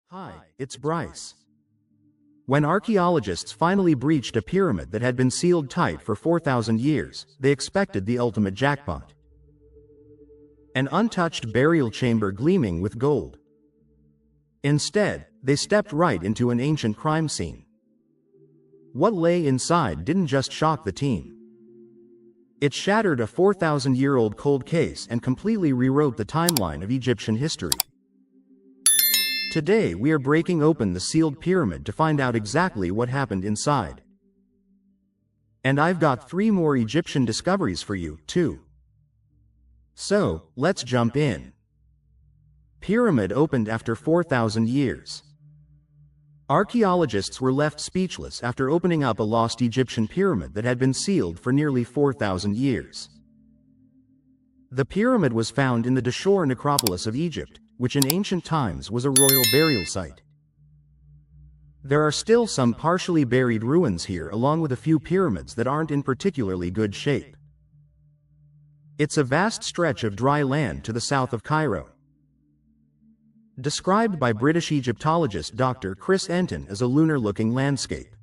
Hi, it's Bryce. When archaeologists finally breached a pyramid that had been sealed tight for 4,000 years, they expected the ultimate jackpot. An untouched burial chamber gleaming with gold. Instead, they stepped right into an ancient crime scene. What lay inside didn't just shock the team. It shattered a 4,000-year-old cold case and completely rewrote the timeline of Egyptian history. Today we are breaking open the sealed pyramid to find out exactly what happened inside. And I've got 3 more Egyptian discoveries for you, too. So, let's jump in. Pyramid opened after 4,000 years. Archaeologists were left speechless after opening up a lost Egyptian pyramid that had been sealed for nearly 4,000 years. The pyramid was found in the Dashur necropolis of Egypt, which in ancient times was a royal burial site. There are still some partially buried ruins here, along with a few pyramids that aren't in particularly good shape. It's a vast stretch of dry land to the south of Cairo. Described by British Egyptologist Dr. Chris Enton as a lunar-looking landscape.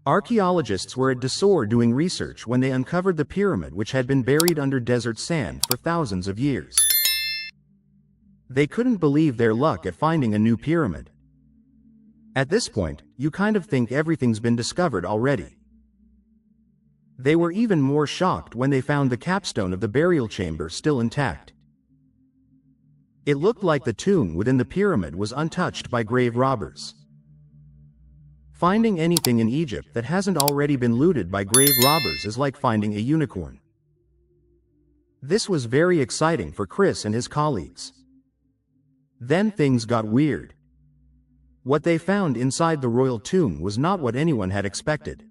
Archaeologists were at Dashur doing research when they uncovered the pyramid, which had been buried under desert sand for thousands of years. They couldn't believe their luck at finding a new pyramid. At this point, you kind of think everything's been discovered already. They were even more shocked when they found the capstone of the burial chamber still intact. It looked like the tomb within the pyramid was untouched by grave robbers. Finding anything in Egypt that hasn't already been looted by grave robbers is like finding a unicorn. This was very exciting for Chris and his colleagues. Then things got weird. What they found inside the royal tomb was not what anyone had expected.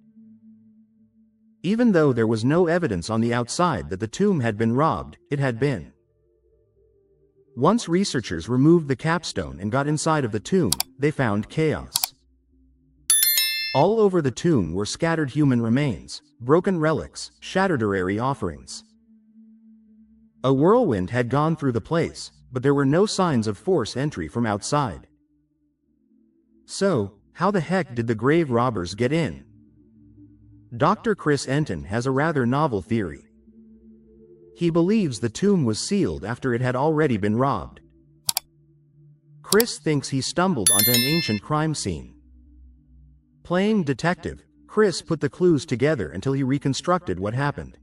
Even though there was no evidence on the outside that the tomb had been robbed, it had been. Once researchers removed the capstone and got inside of the tomb, they found chaos. All over the tomb were scattered human remains, broken relics, shattered offerings. A whirlwind had gone through the place, but there were no signs of forced entry from outside. So, how the heck did the grave robbers get in? Dr. Chris Enton has a rather novel theory. He believes the tomb was sealed after it had already been robbed. Chris thinks he stumbled onto an ancient crime scene. Playing detective, Chris put the clues together until he reconstructed what happened.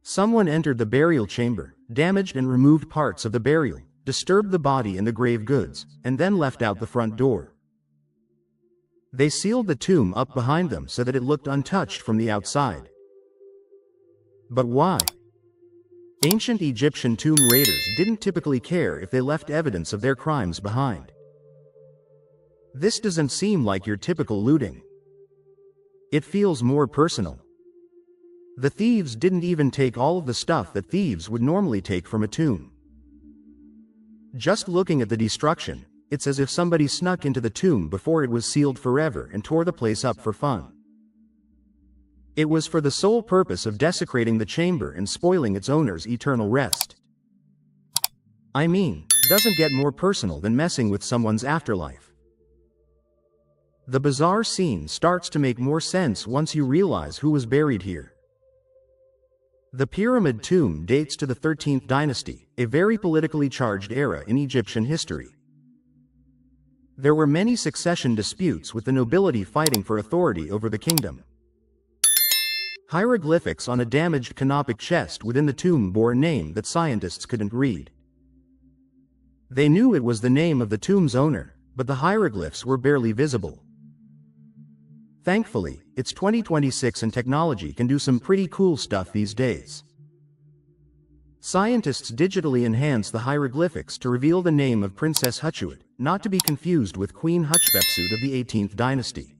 Someone entered the burial chamber, damaged and removed parts of the burial, disturbed the body and the grave goods, and then left out the front door. They sealed the tomb up behind them so that it looked untouched from the outside. But why? Ancient Egyptian tomb raiders didn't typically care if they left evidence of their crimes behind. This doesn't seem like your typical looting. It feels more personal. The thieves didn't even take all of the stuff that thieves would normally take from a tomb. Just looking at the destruction, it's as if somebody snuck into the tomb before it was sealed forever and tore the place up for fun. It was for the sole purpose of desecrating the chamber and spoiling its owner's eternal rest. I mean, doesn't get more personal than messing with someone's afterlife. The bizarre scene starts to make more sense once you realize who was buried here. The pyramid tomb dates to the 13th dynasty, a very politically charged era in Egyptian history. There were many succession disputes with the nobility fighting for authority over the kingdom. Hieroglyphics on a damaged canopic chest within the tomb bore a name that scientists couldn't read. They knew it was the name of the tomb's owner, but the hieroglyphs were barely visible. Thankfully, it's 2026 and technology can do some pretty cool stuff these days. Scientists digitally enhance the hieroglyphics to reveal the name of Princess Hatshepsut, not to be confused with Queen Hatshepsut of the 18th dynasty.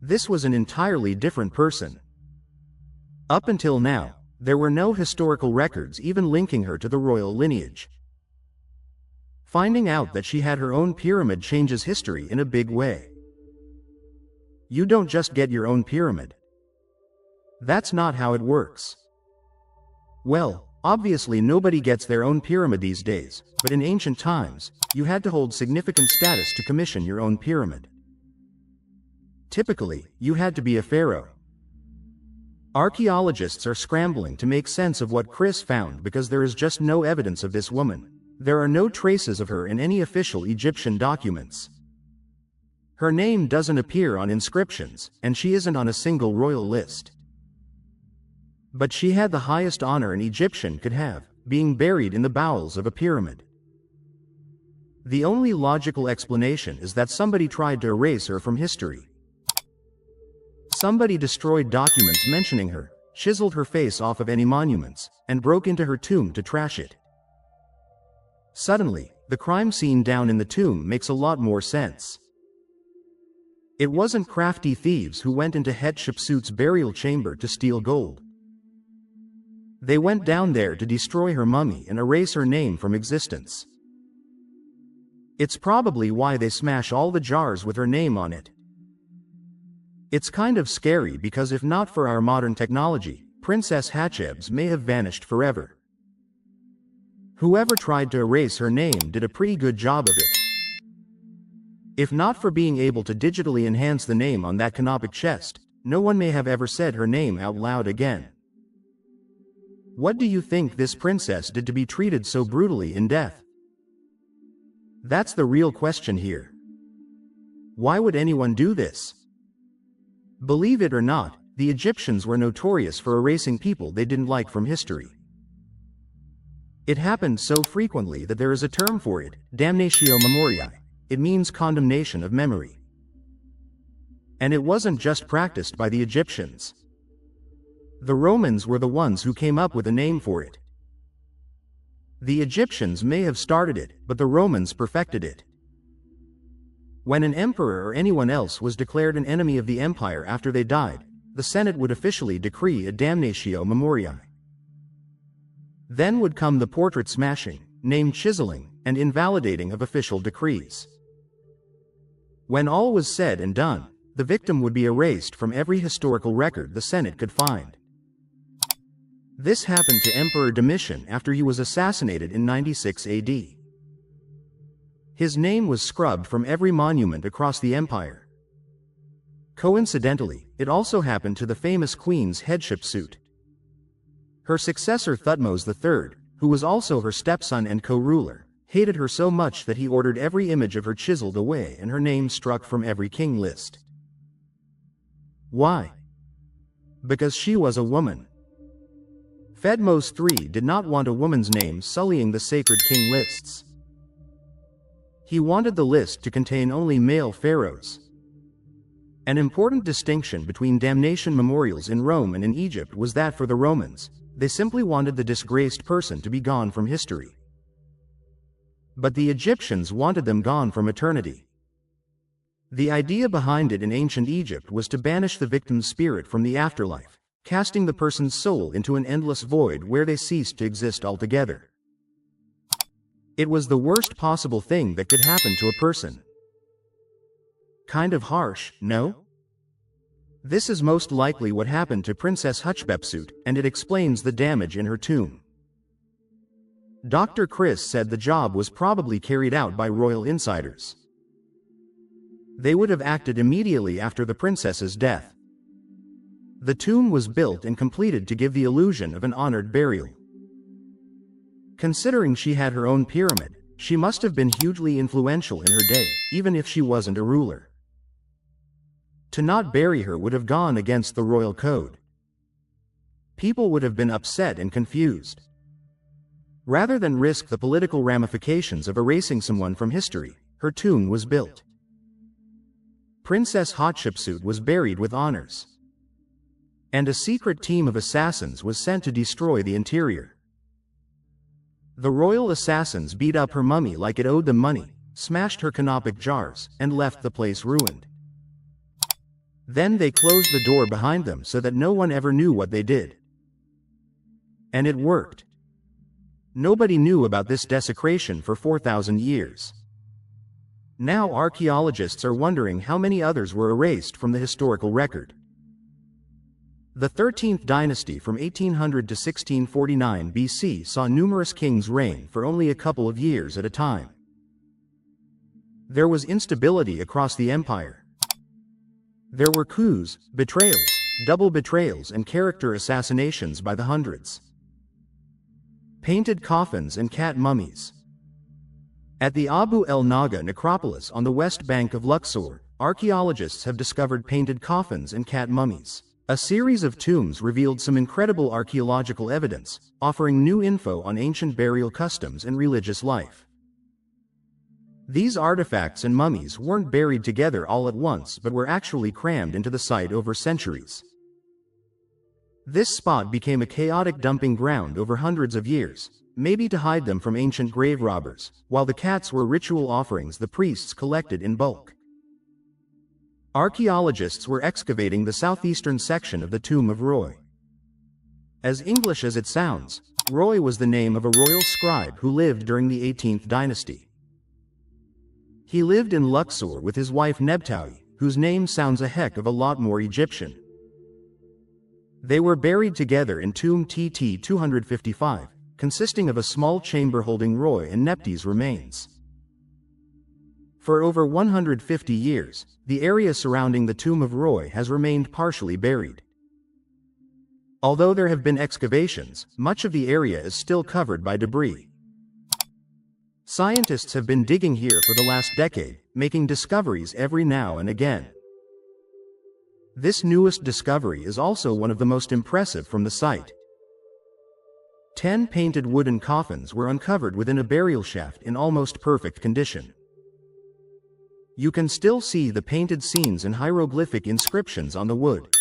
This was an entirely different person. Up until now, there were no historical records even linking her to the royal lineage. Finding out that she had her own pyramid changes history in a big way. You don't just get your own pyramid. That's not how it works. Well, Obviously nobody gets their own pyramid these days, but in ancient times, you had to hold significant status to commission your own pyramid. Typically, you had to be a pharaoh. Archaeologists are scrambling to make sense of what Chris found because there is just no evidence of this woman. There are no traces of her in any official Egyptian documents. Her name doesn't appear on inscriptions, and she isn't on a single royal list. But she had the highest honor an Egyptian could have, being buried in the bowels of a pyramid. The only logical explanation is that somebody tried to erase her from history. Somebody destroyed documents mentioning her, chiseled her face off of any monuments, and broke into her tomb to trash it. Suddenly, the crime scene down in the tomb makes a lot more sense. It wasn't crafty thieves who went into Hatshepsut's burial chamber to steal gold. They went down there to destroy her mummy and erase her name from existence. It's probably why they smash all the jars with her name on it. It's kind of scary because if not for our modern technology, Princess Hatshepsut may have vanished forever. Whoever tried to erase her name did a pretty good job of it. If not for being able to digitally enhance the name on that canopic chest, no one may have ever said her name out loud again. What do you think this princess did to be treated so brutally in death? That's the real question here. Why would anyone do this? Believe it or not, the Egyptians were notorious for erasing people they didn't like from history. It happened so frequently that there is a term for it, damnatio memoriae. It means condemnation of memory. And it wasn't just practiced by the Egyptians. The Romans were the ones who came up with a name for it. The Egyptians may have started it, but the Romans perfected it. When an emperor or anyone else was declared an enemy of the empire after they died, the Senate would officially decree a damnatio memoriae. Then would come the portrait smashing, name chiseling, and invalidating of official decrees. When all was said and done, the victim would be erased from every historical record the Senate could find. This happened to Emperor Domitian after he was assassinated in 96 AD. His name was scrubbed from every monument across the empire. Coincidentally, it also happened to the famous queen's Hatshepsut. Her successor Thutmose III, who was also her stepson and co-ruler, hated her so much that he ordered every image of her chiseled away and her name struck from every king list. Why? Because she was a woman. Thutmose III did not want a woman's name sullying the sacred king lists. He wanted the list to contain only male pharaohs. An important distinction between damnation memorials in Rome and in Egypt was that for the Romans, they simply wanted the disgraced person to be gone from history. But the Egyptians wanted them gone from eternity. The idea behind it in ancient Egypt was to banish the victim's spirit from the afterlife, casting the person's soul into an endless void where they ceased to exist altogether. It was the worst possible thing that could happen to a person. Kind of harsh, no? This is most likely what happened to Princess Hatshepsut, and it explains the damage in her tomb. Dr. Chris said the job was probably carried out by royal insiders. They would have acted immediately after the princess's death. The tomb was built and completed to give the illusion of an honored burial. Considering she had her own pyramid, she must have been hugely influential in her day, even if she wasn't a ruler. To not bury her would have gone against the royal code. People would have been upset and confused. Rather than risk the political ramifications of erasing someone from history, her tomb was built. Princess Hatshepsut was buried with honors. And a secret team of assassins was sent to destroy the interior. The royal assassins beat up her mummy like it owed them money, smashed her canopic jars, and left the place ruined. Then they closed the door behind them so that no one ever knew what they did. And it worked. Nobody knew about this desecration for 4,000 years. Now archaeologists are wondering how many others were erased from the historical record. The 13th dynasty from 1800 to 1649 BC saw numerous kings reign for only a couple of years at a time. There was instability across the empire. There were coups, betrayals, double betrayals, and character assassinations by the hundreds. Painted coffins and cat mummies. At the Abu el Naga necropolis on the west bank of Luxor, archaeologists have discovered painted coffins and cat mummies. A series of tombs revealed some incredible archaeological evidence, offering new info on ancient burial customs and religious life. These artifacts and mummies weren't buried together all at once but were actually crammed into the site over centuries. This spot became a chaotic dumping ground over hundreds of years, maybe to hide them from ancient grave robbers, while the cats were ritual offerings the priests collected in bulk. Archaeologists were excavating the southeastern section of the tomb of Roy. As English as it sounds, Roy was the name of a royal scribe who lived during the 18th dynasty. He lived in Luxor with his wife Nebtaui, whose name sounds a heck of a lot more Egyptian. They were buried together in tomb TT 255, consisting of a small chamber holding Roy and Nepti's remains. For over 150 years, the area surrounding the tomb of Roy has remained partially buried. Although there have been excavations, much of the area is still covered by debris. Scientists have been digging here for the last decade, making discoveries every now and again. This newest discovery is also one of the most impressive from the site. 10 painted wooden coffins were uncovered within a burial shaft in almost perfect condition. You can still see the painted scenes and hieroglyphic inscriptions on the wood.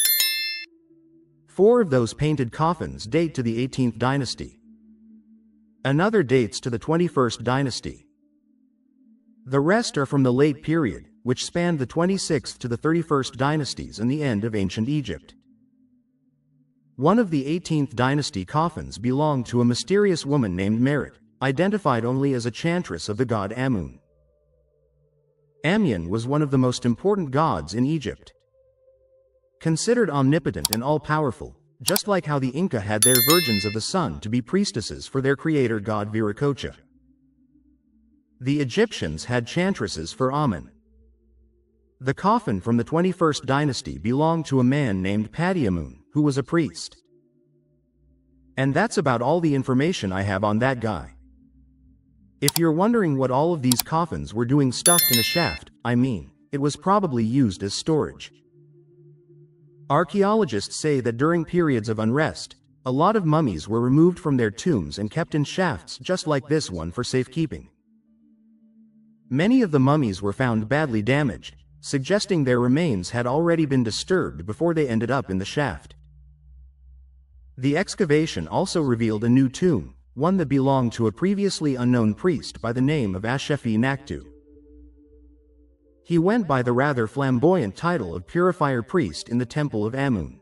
4 of those painted coffins date to the 18th dynasty. Another dates to the 21st dynasty. The rest are from the late period, which spanned the 26th to the 31st dynasties and the end of ancient Egypt. One of the 18th dynasty coffins belonged to a mysterious woman named Merit, identified only as a chantress of the god Amun. Amun was one of the most important gods in Egypt. Considered omnipotent and all-powerful, just like how the Inca had their virgins of the sun to be priestesses for their creator god Viracocha. The Egyptians had chantresses for Amun. The coffin from the 21st dynasty belonged to a man named Amun, who was a priest. And that's about all the information I have on that guy. If you're wondering what all of these coffins were doing stuffed in a shaft, I mean, it was probably used as storage. Archaeologists say that during periods of unrest, a lot of mummies were removed from their tombs and kept in shafts just like this one for safekeeping. Many of the mummies were found badly damaged, suggesting their remains had already been disturbed before they ended up in the shaft. The excavation also revealed a new tomb, one that belonged to a previously unknown priest by the name of Ashefi Naktu. He went by the rather flamboyant title of Purifier Priest in the Temple of Amun.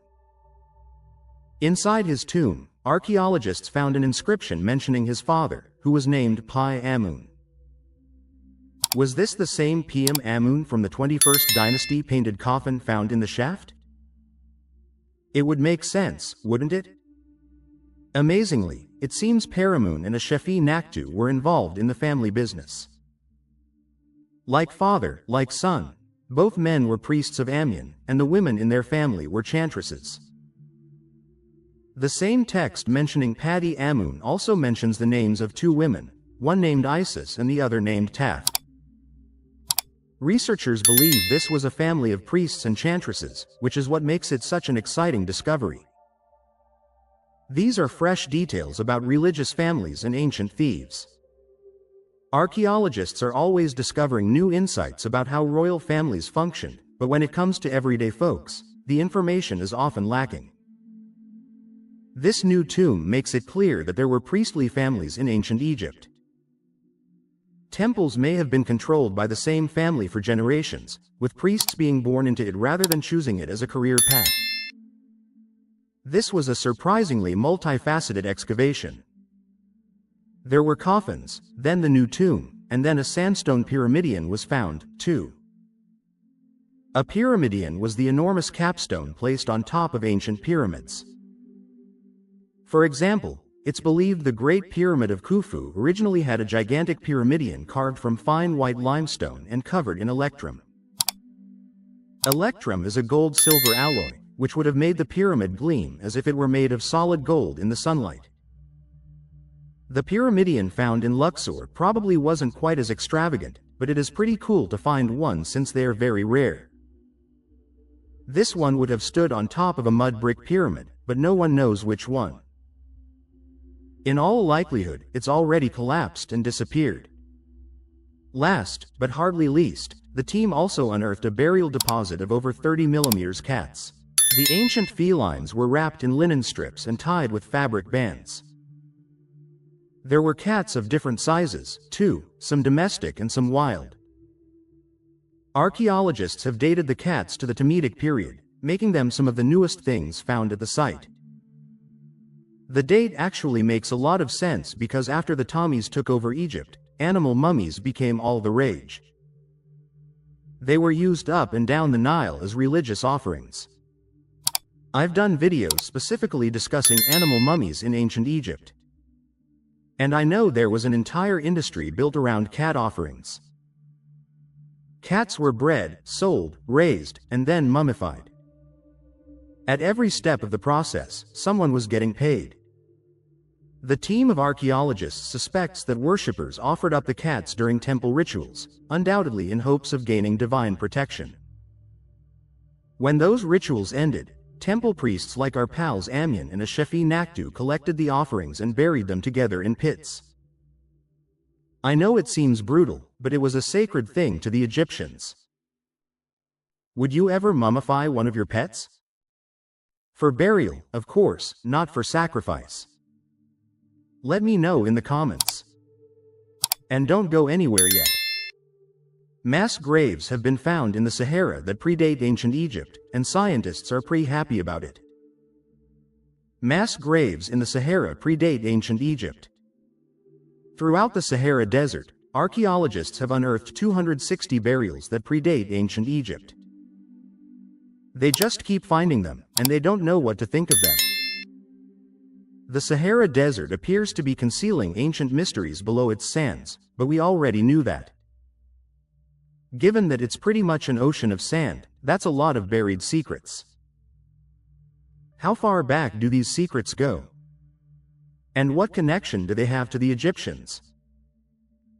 Inside his tomb, archaeologists found an inscription mentioning his father, who was named Pi Amun. Was this the same PM Amun from the 21st dynasty painted coffin found in the shaft? It would make sense, wouldn't it? Amazingly, it seems Paramun and Ashefi Naktu were involved in the family business. Like father, like son, both men were priests of Amun, and the women in their family were chantresses. The same text mentioning Padi Amun also mentions the names of 2 women, one named Isis and the other named Taft. Researchers believe this was a family of priests and chantresses, which is what makes it such an exciting discovery. These are fresh details about religious families and ancient thieves. Archaeologists are always discovering new insights about how royal families functioned, but when it comes to everyday folks, the information is often lacking. This new tomb makes it clear that there were priestly families in ancient Egypt. Temples may have been controlled by the same family for generations, with priests being born into it rather than choosing it as a career path. This was a surprisingly multifaceted excavation. There were coffins, then the new tomb, and then a sandstone pyramidion was found, too. A pyramidion was the enormous capstone placed on top of ancient pyramids. For example, it's believed the Great Pyramid of Khufu originally had a gigantic pyramidion carved from fine white limestone and covered in electrum. Electrum is a gold-silver alloy, which would have made the pyramid gleam as if it were made of solid gold in the sunlight. The pyramidion found in Luxor probably wasn't quite as extravagant, but it is pretty cool to find one since they are very rare. This one would have stood on top of a mud brick pyramid, but no one knows which one. In all likelihood, it's already collapsed and disappeared. Last, but hardly least, the team also unearthed a burial deposit of over 30 mm cats. The ancient felines were wrapped in linen strips and tied with fabric bands. There were cats of different sizes, too, some domestic and some wild. Archaeologists have dated the cats to the Tamidic period, making them some of the newest things found at the site. The date actually makes a lot of sense because after the Tommies took over Egypt, animal mummies became all the rage. They were used up and down the Nile as religious offerings. I've done videos specifically discussing animal mummies in ancient Egypt. And I know there was an entire industry built around cat offerings. Cats were bred, sold, raised, and then mummified. At every step of the process, someone was getting paid. The team of archaeologists suspects that worshippers offered up the cats during temple rituals, undoubtedly in hopes of gaining divine protection. When those rituals ended, temple priests like our pals Amyan and Ashefi Naktu collected the offerings and buried them together in pits. I know it seems brutal, but it was a sacred thing to the Egyptians. Would you ever mummify one of your pets? For burial, of course, not for sacrifice. Let me know in the comments. And don't go anywhere yet. Mass graves have been found in the Sahara that predate ancient Egypt, and scientists are pretty happy about it. Mass graves in the Sahara predate ancient Egypt. Throughout the Sahara Desert, archaeologists have unearthed 260 burials that predate ancient Egypt. They just keep finding them, and they don't know what to think of them. The Sahara Desert appears to be concealing ancient mysteries below its sands, but we already knew that. Given that it's pretty much an ocean of sand, that's a lot of buried secrets. How far back do these secrets go? And what connection do they have to the Egyptians?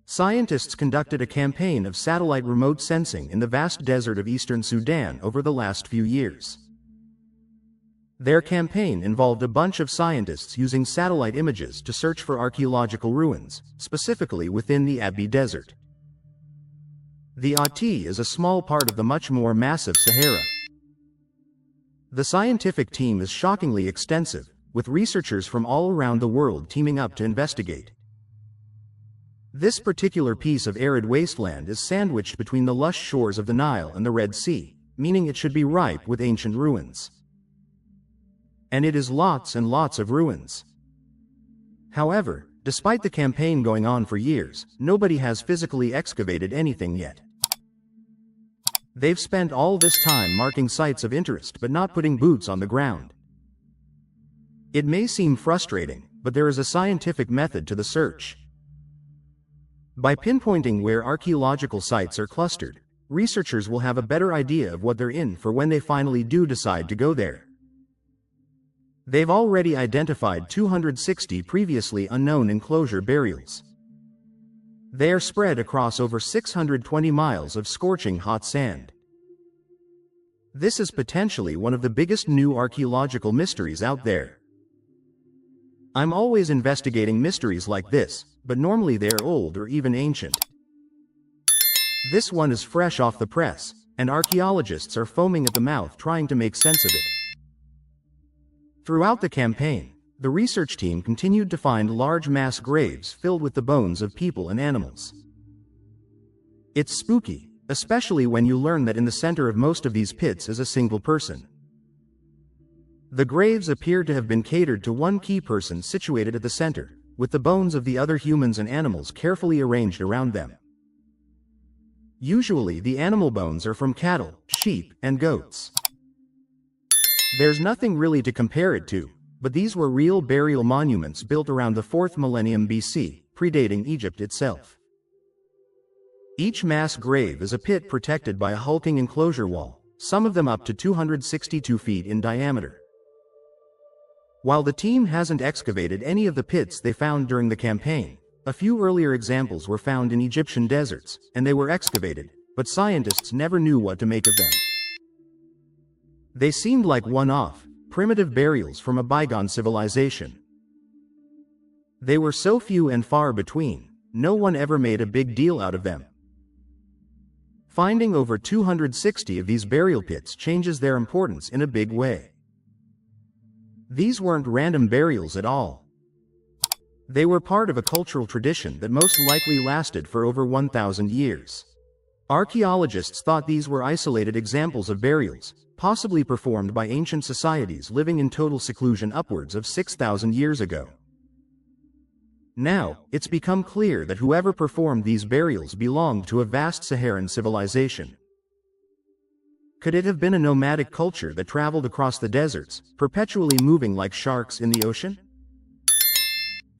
Scientists conducted a campaign of satellite remote sensing in the vast desert of eastern Sudan over the last few years. Their campaign involved a bunch of scientists using satellite images to search for archaeological ruins, specifically within the Abyei Desert. The Abyei is a small part of the much more massive Sahara. The scientific team is shockingly extensive, with researchers from all around the world teaming up to investigate. This particular piece of arid wasteland is sandwiched between the lush shores of the Nile and the Red Sea, meaning it should be ripe with ancient ruins. And it is lots and lots of ruins. However, despite the campaign going on for years, nobody has physically excavated anything yet. They've spent all this time marking sites of interest but not putting boots on the ground. It may seem frustrating, but there is a scientific method to the search. By pinpointing where archaeological sites are clustered, researchers will have a better idea of what they're in for when they finally do decide to go there. They've already identified 260 previously unknown enclosure burials. They are spread across over 620 miles of scorching hot sand. This is potentially one of the biggest new archaeological mysteries out there. I'm always investigating mysteries like this, but normally they're old or even ancient. This one is fresh off the press, and archaeologists are foaming at the mouth trying to make sense of it. Throughout the campaign, the research team continued to find large mass graves filled with the bones of people and animals. It's spooky, especially when you learn that in the center of most of these pits is a single person. The graves appear to have been catered to one key person situated at the center, with the bones of the other humans and animals carefully arranged around them. Usually the animal bones are from cattle, sheep, and goats. There's nothing really to compare it to, but these were real burial monuments built around the 4th millennium BC, predating Egypt itself. Each mass grave is a pit protected by a hulking enclosure wall, some of them up to 262 feet in diameter. While the team hasn't excavated any of the pits they found during the campaign, a few earlier examples were found in Egyptian deserts, and they were excavated, but scientists never knew what to make of them. They seemed like one-off, primitive burials from a bygone civilization. They were so few and far between, no one ever made a big deal out of them. Finding over 260 of these burial pits changes their importance in a big way. These weren't random burials at all. They were part of a cultural tradition that most likely lasted for over 1,000 years. Archaeologists thought these were isolated examples of burials, possibly performed by ancient societies living in total seclusion upwards of 6,000 years ago. Now, it's become clear that whoever performed these burials belonged to a vast Saharan civilization. Could it have been a nomadic culture that traveled across the deserts, perpetually moving like sharks in the ocean?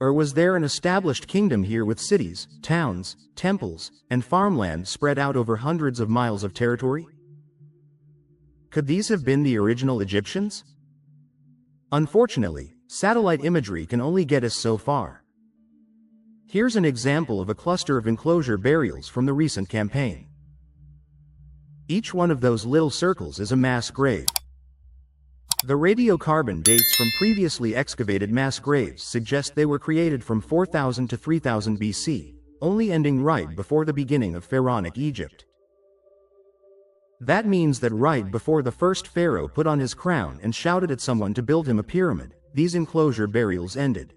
Or was there an established kingdom here with cities, towns, temples, and farmland spread out over hundreds of miles of territory? Could these have been the original Egyptians? Unfortunately, satellite imagery can only get us so far. Here's an example of a cluster of enclosure burials from the recent campaign. Each one of those little circles is a mass grave. The radiocarbon dates from previously excavated mass graves suggest they were created from 4000 to 3000 BC, only ending right before the beginning of pharaonic Egypt. That means that right before the first pharaoh put on his crown and shouted at someone to build him a pyramid, these enclosure burials ended.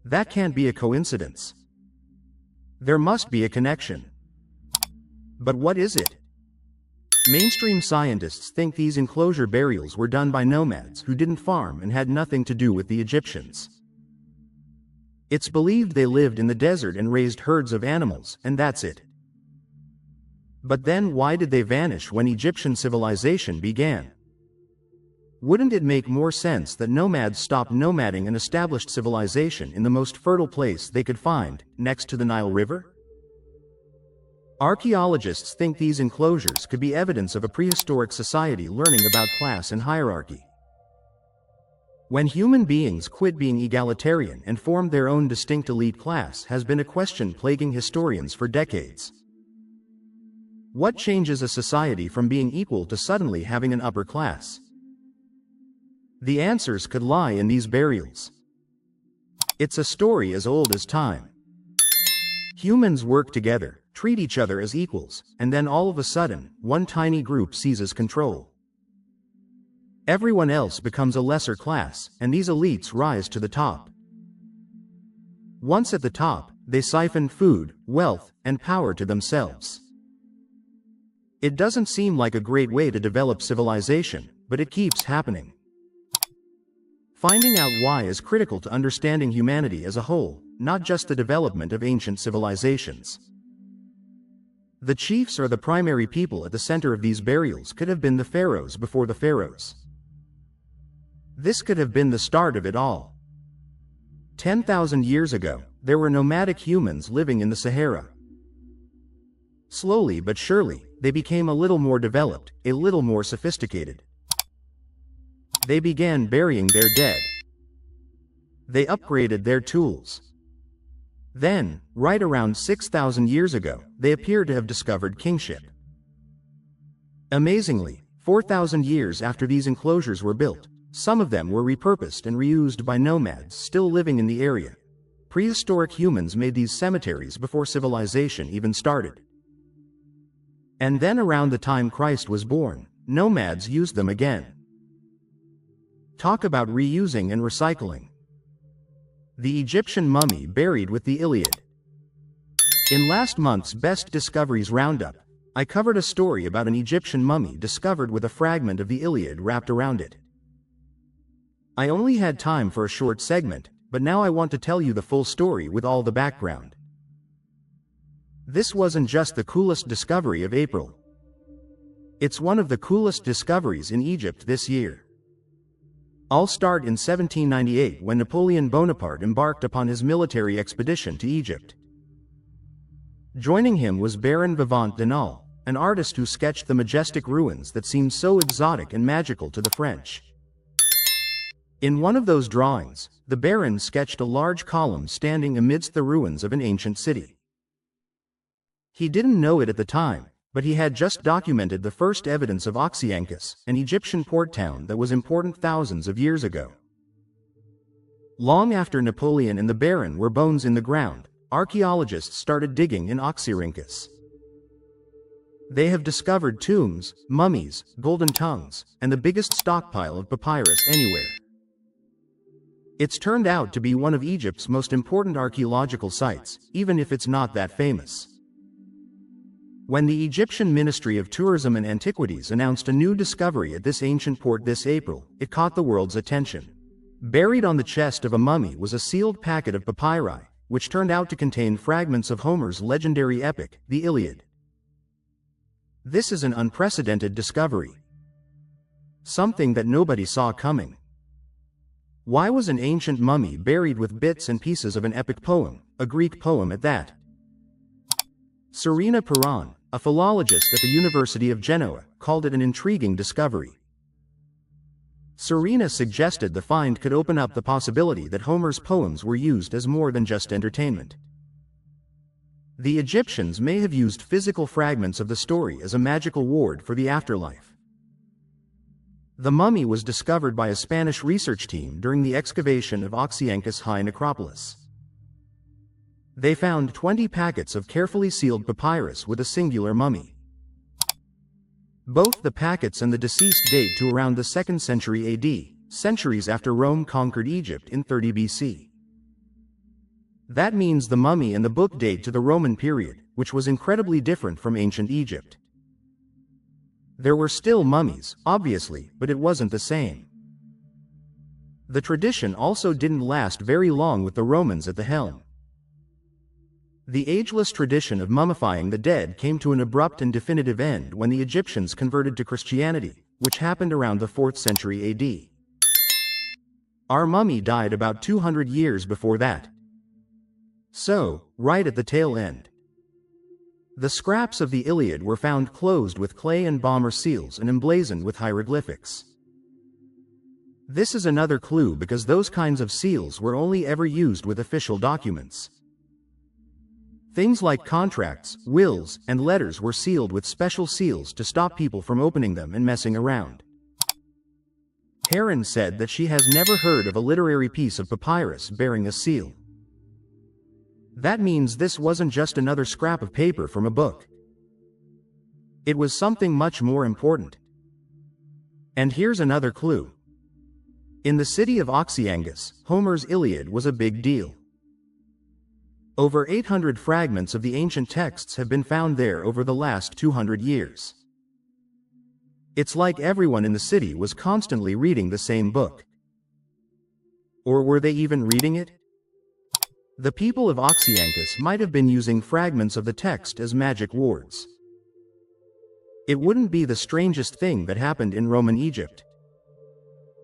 That can't be a coincidence. There must be a connection. But what is it? Mainstream scientists think these enclosure burials were done by nomads who didn't farm and had nothing to do with the Egyptians. It's believed they lived in the desert and raised herds of animals, and that's it. But then why did they vanish when Egyptian civilization began? Wouldn't it make more sense that nomads stopped nomading and established civilization in the most fertile place they could find, next to the Nile River? Archaeologists think these enclosures could be evidence of a prehistoric society learning about class and hierarchy. When human beings quit being egalitarian and formed their own distinct elite class has been a question plaguing historians for decades. What changes a society from being equal to suddenly having an upper class? The answers could lie in these burials. It's a story as old as time. Humans work together, treat each other as equals, and then all of a sudden, one tiny group seizes control. Everyone else becomes a lesser class, and these elites rise to the top. Once at the top, they siphon food, wealth, and power to themselves. It doesn't seem like a great way to develop civilization, but it keeps happening. Finding out why is critical to understanding humanity as a whole, not just the development of ancient civilizations. The chiefs or the primary people at the center of these burials could have been the pharaohs before the pharaohs. This could have been the start of it all. 10,000 years ago, there were nomadic humans living in the Sahara. Slowly but surely, they became a little more developed, a little more sophisticated. They began burying their dead. They upgraded their tools. Then, right around 6,000 years ago, they appear to have discovered kingship. Amazingly, 4,000 years after these enclosures were built, some of them were repurposed and reused by nomads still living in the area. Prehistoric humans made these cemeteries before civilization even started. And then around the time Christ was born, nomads used them again. Talk about reusing and recycling. The Egyptian mummy buried with the Iliad. In last month's Best Discoveries Roundup, I covered a story about an Egyptian mummy discovered with a fragment of the Iliad wrapped around it. I only had time for a short segment, but now I want to tell you the full story with all the background. This wasn't just the coolest discovery of April. It's one of the coolest discoveries in Egypt this year. I'll start in 1798 when Napoleon Bonaparte embarked upon his military expedition to Egypt. Joining him was Baron Vivant Denal, an artist who sketched the majestic ruins that seemed so exotic and magical to the French. In one of those drawings, the Baron sketched a large column standing amidst the ruins of an ancient city. He didn't know it at the time, but he had just documented the first evidence of Oxyrhynchus, an Egyptian port town that was important thousands of years ago. Long after Napoleon and the Baron were bones in the ground, archaeologists started digging in Oxyrhynchus. They have discovered tombs, mummies, golden tongues, and the biggest stockpile of papyrus anywhere. It's turned out to be one of Egypt's most important archaeological sites, even if it's not that famous. When the Egyptian Ministry of Tourism and Antiquities announced a new discovery at this ancient port this April, it caught the world's attention. Buried on the chest of a mummy was a sealed packet of papyri, which turned out to contain fragments of Homer's legendary epic, the Iliad. This is an unprecedented discovery. Something that nobody saw coming. Why was an ancient mummy buried with bits and pieces of an epic poem, a Greek poem at that? Serena Perron, a philologist at the University of Genoa, called it an intriguing discovery. Serena suggested the find could open up the possibility that Homer's poems were used as more than just entertainment. The Egyptians may have used physical fragments of the story as a magical ward for the afterlife. The mummy was discovered by a Spanish research team during the excavation of Oxyrhynchus High Necropolis. They found 20 packets of carefully sealed papyrus with a singular mummy. Both the packets and the deceased date to around the 2nd century AD, centuries after Rome conquered Egypt in 30 BC. That means the mummy and the book date to the Roman period, which was incredibly different from ancient Egypt. There were still mummies, obviously, but it wasn't the same. The tradition also didn't last very long with the Romans at the helm. The ageless tradition of mummifying the dead came to an abrupt and definitive end when the Egyptians converted to Christianity, which happened around the 4th century AD. Our mummy died about 200 years before that. So, right at the tail end. The scraps of the Iliad were found closed with clay and bomber seals and emblazoned with hieroglyphics. This is another clue because those kinds of seals were only ever used with official documents. Things like contracts, wills, and letters were sealed with special seals to stop people from opening them and messing around. Heron said that she has never heard of a literary piece of papyrus bearing a seal. That means this wasn't just another scrap of paper from a book. It was something much more important. And here's another clue. In the city of Oxyrhynchus, Homer's Iliad was a big deal. Over 800 fragments of the ancient texts have been found there over the last 200 years. It's like everyone in the city was constantly reading the same book. Or were they even reading it? The people of Oxyrhynchus might have been using fragments of the text as magic wards. It wouldn't be the strangest thing that happened in Roman Egypt.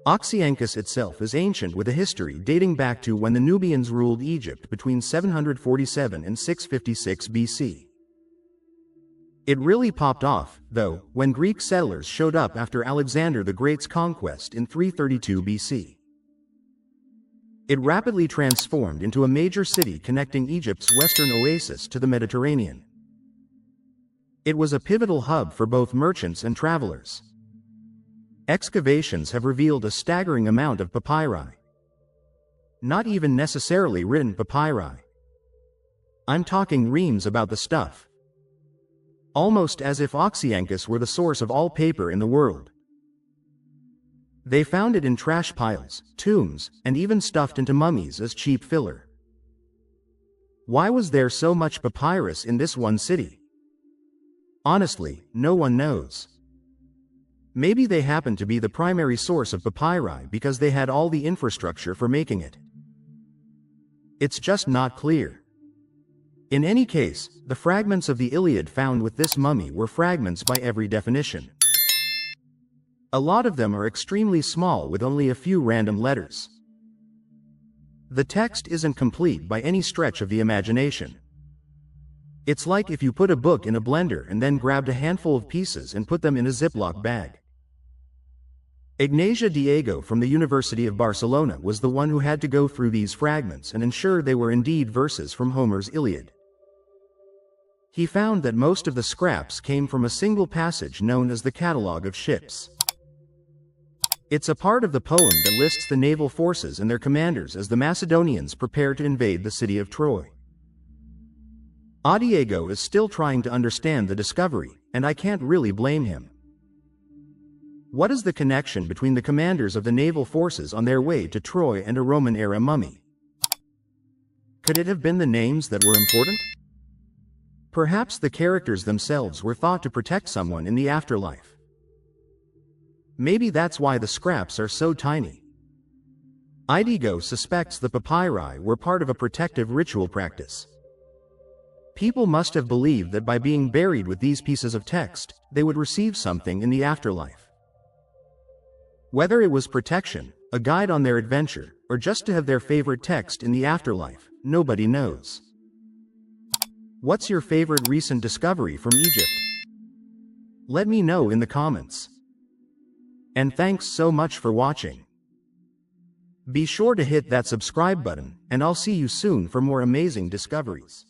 Oxyrhynchus itself is ancient with a history dating back to when the Nubians ruled Egypt between 747 and 656 BC. It really popped off, though, when Greek settlers showed up after Alexander the Great's conquest in 332 BC. It rapidly transformed into a major city connecting Egypt's western oasis to the Mediterranean. It was a pivotal hub for both merchants and travelers. Excavations have revealed a staggering amount of papyri. Not even necessarily written papyri. I'm talking reams about the stuff. Almost as if Oxyrhynchus were the source of all paper in the world. They found it in trash piles, tombs, and even stuffed into mummies as cheap filler. Why was there so much papyrus in this one city? Honestly, no one knows. Maybe they happened to be the primary source of papyri because they had all the infrastructure for making it. It's just not clear. In any case, the fragments of the Iliad found with this mummy were fragments by every definition. A lot of them are extremely small with only a few random letters. The text isn't complete by any stretch of the imagination. It's like if you put a book in a blender and then grabbed a handful of pieces and put them in a Ziploc bag. Ignacio Diego from the University of Barcelona was the one who had to go through these fragments and ensure they were indeed verses from Homer's Iliad. He found that most of the scraps came from a single passage known as the Catalogue of Ships. It's a part of the poem that lists the naval forces and their commanders as the Macedonians prepare to invade the city of Troy. Diego is still trying to understand the discovery, and I can't really blame him. What is the connection between the commanders of the naval forces on their way to Troy and a Roman-era mummy? Could it have been the names that were important? Perhaps the characters themselves were thought to protect someone in the afterlife. Maybe that's why the scraps are so tiny. Diego suspects the papyri were part of a protective ritual practice. People must have believed that by being buried with these pieces of text, they would receive something in the afterlife. Whether it was protection, a guide on their adventure, or just to have their favorite text in the afterlife, nobody knows. What's your favorite recent discovery from Egypt? Let me know in the comments. And thanks so much for watching. Be sure to hit that subscribe button, and I'll see you soon for more amazing discoveries.